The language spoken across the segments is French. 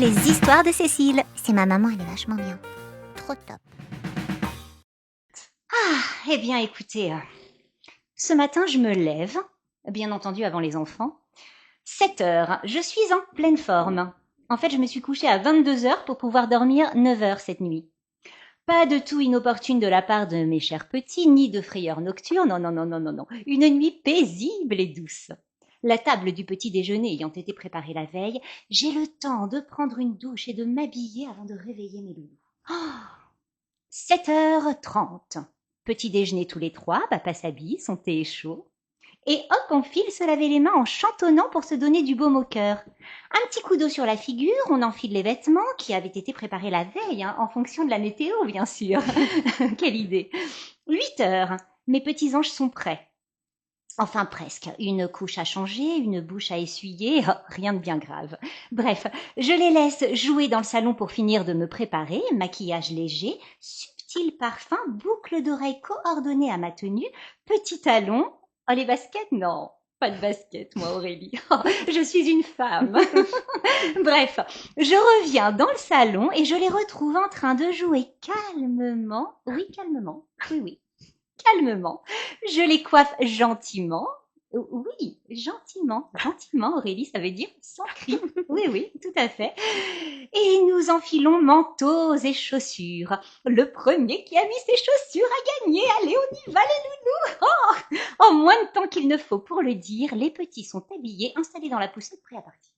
Les histoires de Cécile. C'est ma maman, elle est vachement bien. Trop top. Eh bien, écoutez, ce matin, je me lève, bien entendu avant les enfants. 7 heures, je suis en pleine forme. En fait, je me suis couchée à 22 heures pour pouvoir dormir 9 heures cette nuit. Pas de tout inopportune de la part de mes chers petits, ni de frayeur nocturne, non. Une nuit paisible et douce. La table du petit déjeuner ayant été préparée la veille, j'ai le temps de prendre une douche et de m'habiller avant de réveiller mes loulous. 7h30. Petit déjeuner tous les trois, papa s'habille, son thé est chaud. Et hop, on file se laver les mains en chantonnant pour se donner du baume au cœur. Un petit coup d'eau sur la figure, on enfile les vêtements qui avaient été préparés la veille, en fonction de la météo, bien sûr. Quelle idée. 8h, mes petits anges sont prêts. Enfin presque, une couche à changer, une bouche à essuyer, rien de bien grave. Bref, je les laisse jouer dans le salon pour finir de me préparer, maquillage léger, subtil parfum, boucle d'oreilles coordonnées à ma tenue, petit talon. Oh, les baskets? Non, pas de baskets, moi Aurélie. Oh, je suis une femme. Bref, je reviens dans le salon et je les retrouve en train de jouer calmement. Oui, calmement. Oui. Calmement. Je les coiffe gentiment. Oui, gentiment. Gentiment, Aurélie, ça veut dire sans cri. Oui, tout à fait. Et nous enfilons manteaux et chaussures. Le premier qui a mis ses chaussures a gagné. Allez, on y va les loulous. En moins de temps qu'il ne faut pour le dire, les petits sont habillés, installés dans la poussette, prêts à partir.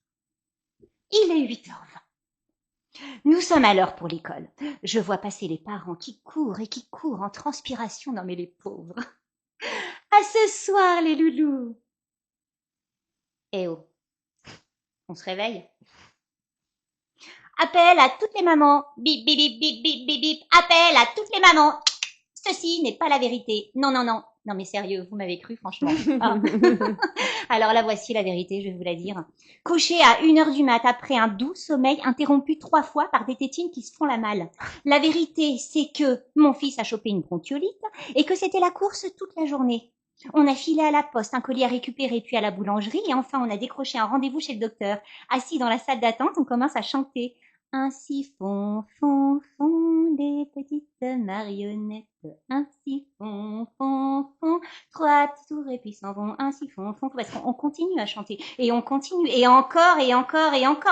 Il est 8h20. Nous sommes à l'heure pour l'école. Je vois passer les parents qui courent en transpiration. Non mais les pauvres. À ce soir, les loulous. Eh oh, on se réveille? Appel à toutes les mamans. Bip, bip, bip, bip, bip, bip, bip. Appel à toutes les mamans. Ceci n'est pas la vérité. Non. Non mais sérieux, vous m'avez cru, franchement. Ah. Alors là, voici la vérité, je vais vous la dire. Couché à 1h du mat après un doux sommeil interrompu 3 fois par des tétines qui se font la malle. La vérité, c'est que mon fils a chopé une bronchiolite et que c'était la course toute la journée. On a filé à la poste un colis à récupérer, puis à la boulangerie, et enfin on a décroché un rendez-vous chez le docteur. Assis dans la salle d'attente, on commence à chanter. Ainsi font les petites marionnettes. Ainsi font, trois tours et puis s'en vont. Ainsi font, parce qu'on continue à chanter. Et on continue, et encore,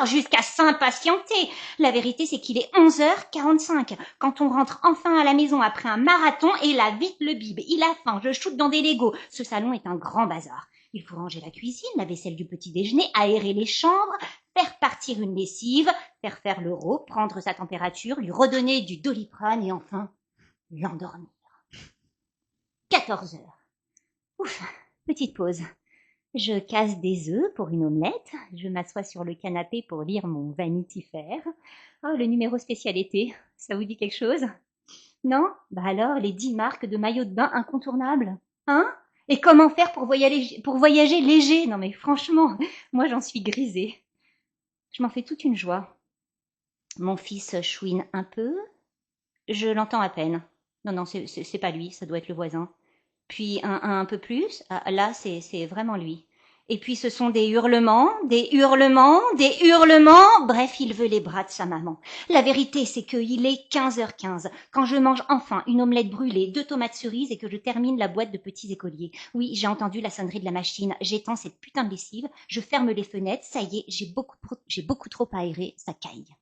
jusqu'à s'impatienter. La vérité, c'est qu'il est 11h45. Quand on rentre enfin à la maison après un marathon, et là, vite le bib. Il a faim, je shoote dans des Legos. Ce salon est un grand bazar. Il faut ranger la cuisine, la vaisselle du petit déjeuner, aérer les chambres, faire partir une lessive, faire l'euro, prendre sa température, lui redonner du Doliprane et enfin l'endormir. 14h. Ouf, petite pause. Je casse des œufs pour une omelette. Je m'assois sur le canapé pour lire mon Vanity Fair. Oh, le numéro spécial été, ça vous dit quelque chose? Non? Bah alors, les 10 marques de maillots de bain incontournables. Hein? Et comment faire pour voyager léger? Non mais franchement, moi j'en suis grisée. Je m'en fais toute une joie. Mon fils chouine un peu. Je l'entends à peine. Non, c'est pas lui, ça doit être le voisin. Puis un peu plus, là c'est vraiment lui. Et puis ce sont des hurlements. Bref, il veut les bras de sa maman. La vérité, c'est qu'il est 15h15 quand je mange enfin une omelette brûlée, 2 tomates cerises et que je termine la boîte de petits écoliers. Oui, j'ai entendu la sonnerie de la machine. J'étends cette putain de lessive, je ferme les fenêtres, ça y est, j'ai beaucoup trop aéré, ça caille.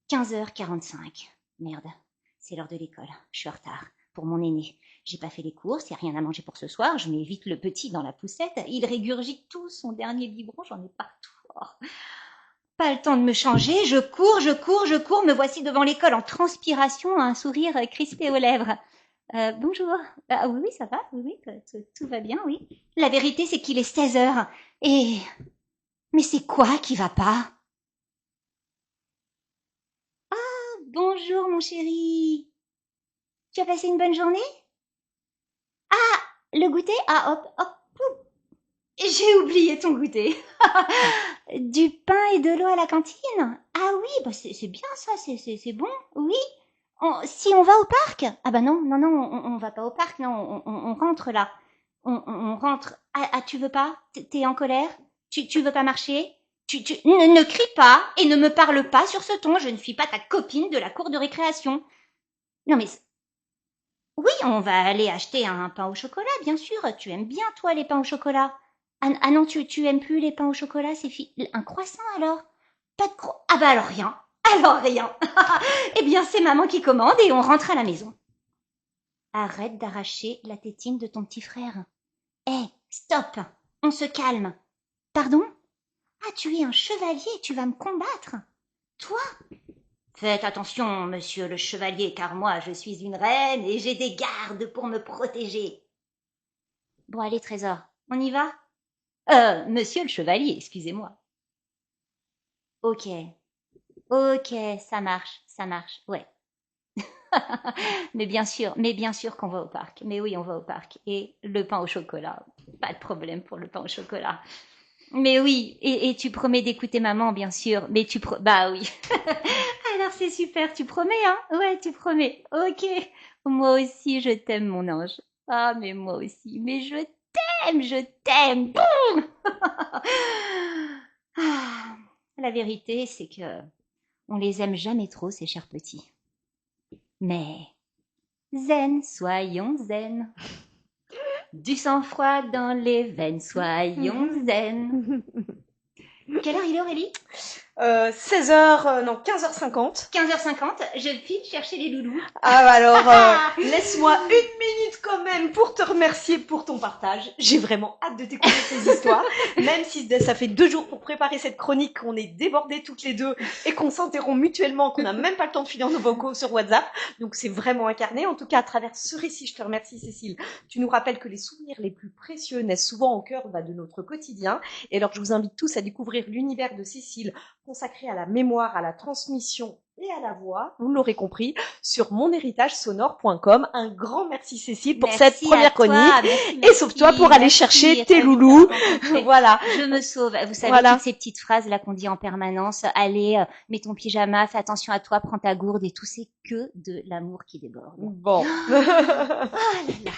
15h45. Merde, c'est l'heure de l'école. Je suis en retard. Pour mon aîné. J'ai pas fait les courses, y a rien à manger pour ce soir, je mets vite le petit dans la poussette, il régurgite tout son dernier biberon, j'en ai partout. Oh. Pas le temps de me changer, je cours, me voici devant l'école en transpiration, un sourire crispé aux lèvres. Bonjour. Oui, ça va, oui, tout va bien, oui. La vérité, c'est qu'il est 16h. Et... Mais c'est quoi qui va pas? Bonjour, mon chéri. Tu as passé une bonne journée? Le goûter? Hop. J'ai oublié ton goûter. Du pain et de l'eau à la cantine? Ah oui, bah c'est bien ça, c'est bon, oui. Si on va au parc? Ah bah non, on va pas au parc, non, on rentre là. On rentre. Tu veux pas? T'es en colère? Tu veux pas marcher? Ne crie pas et ne me parle pas sur ce ton. Je ne suis pas ta copine de la cour de récréation. Non mais... Oui, on va aller acheter un pain au chocolat, bien sûr. Tu aimes bien, toi, les pains au chocolat. Ah non, tu aimes plus les pains au chocolat, c'est un croissant alors? Pas de Ah bah alors rien. Alors rien. Eh bien, c'est maman qui commande et on rentre à la maison. Arrête d'arracher la tétine de ton petit frère. Hé, stop. On se calme. Pardon? Ah, tu es un chevalier, tu vas me combattre? Toi? Faites attention, monsieur le chevalier, car moi je suis une reine et j'ai des gardes pour me protéger. Bon, allez, Trésor, on y va? Monsieur le chevalier, excusez-moi. Ok, ça marche, ouais. mais bien sûr qu'on va au parc. Mais oui, on va au parc. Et le pain au chocolat, pas de problème pour le pain au chocolat. Mais oui, et tu promets d'écouter maman, bien sûr. Mais bah oui. Alors c'est super, tu promets, hein? Ouais, tu promets. Ok. Moi aussi, je t'aime, mon ange. Ah, mais moi aussi. Mais je t'aime. Boum. Ah, la vérité, c'est que on les aime jamais trop, ces chers petits. Mais zen, soyons zen. Du sang-froid dans les veines, soyons zen. Quelle heure il est, Aurélie? 16h, non, 15h50. 15h50, je file chercher les loulous. Ah bah alors, laisse-moi une minute quand même pour te remercier pour ton partage. J'ai vraiment hâte de t'écouter ces histoires, même si ça fait 2 jours pour préparer cette chronique qu'on est débordées toutes les deux et qu'on s'interrompt mutuellement, qu'on n'a même pas le temps de finir nos vocaux sur WhatsApp. Donc c'est vraiment incarné. En tout cas, à travers ce récit, je te remercie Cécile. Tu nous rappelles que les souvenirs les plus précieux naissent souvent au cœur de notre quotidien. Et alors je vous invite tous à découvrir l'univers de Cécile consacré à la mémoire, à la transmission et à la voix, vous l'aurez compris, sur monhéritagesonore.com. Un grand merci Cécile pour cette première chronique. Et sauve-toi pour aller chercher tes loulous. Voilà. Je me sauve. Vous savez, Voilà. toutes ces petites phrases là qu'on dit en permanence. Allez, mets ton pyjama, fais attention à toi, prends ta gourde et tout, c'est que de l'amour qui déborde. Bon. Oh là là.